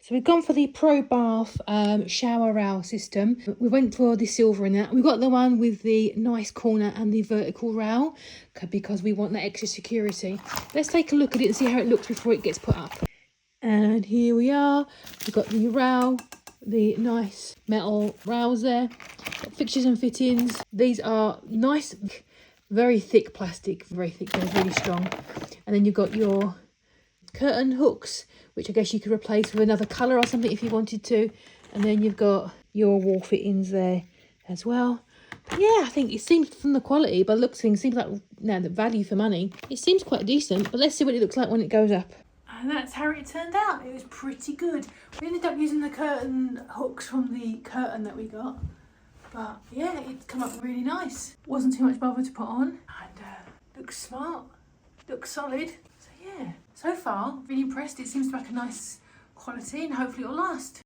So we've gone for the Probath shower rail system. We went for the silver in that. We got the one with the nice corner and the vertical rail because we want that extra security. Let's take a look at it and see how it looks before it gets put up. And here we are. We've got the rail, the nice metal rails there. Got fixtures and fittings. These are nice, very thick plastic, very thick, they're really strong. And then you've got your curtain hooks, which I guess you could replace with another colour or something if you wanted to. And then you've got your wall fittings there as well. But yeah, I think it seems from the quality, by the looks of things, seems like the value for money. It seems quite decent, but let's see what it looks like when it goes up. And that's how it turned out. It was pretty good. We ended up using the curtain hooks from the curtain that we got. But yeah, it's come up really nice. Wasn't too much bother to put on. And looks smart, looks solid. So yeah, so far, really impressed. It seems like a nice quality and hopefully it'll last.